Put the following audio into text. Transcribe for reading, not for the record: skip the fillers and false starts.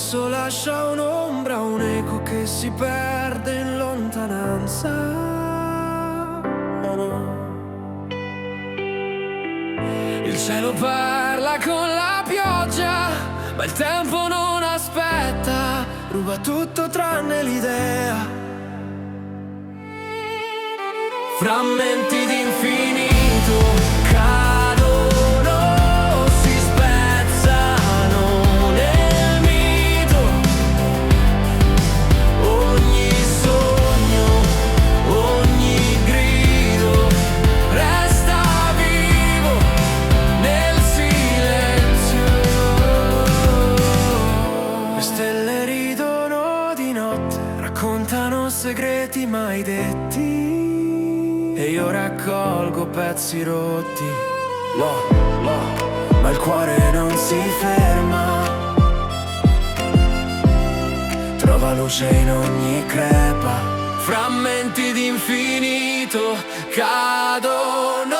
passo lascia un'ombra, un eco che si perde in lontananza. Il cielo parla con la pioggia, ma il tempo non aspetta, ruba tutto tranne l'idea. Frammenti di infinito cadono, si spezzano nel mito. Ogni sogno, ogni grido resta vivo nel silenzio. Le stelle ridono di notte, raccontano segreti mai detti, e io raccolgo pezzi rotti. Ma il cuore non si ferma, trova luce in ogni crepa. Frammenti di infinito cadono,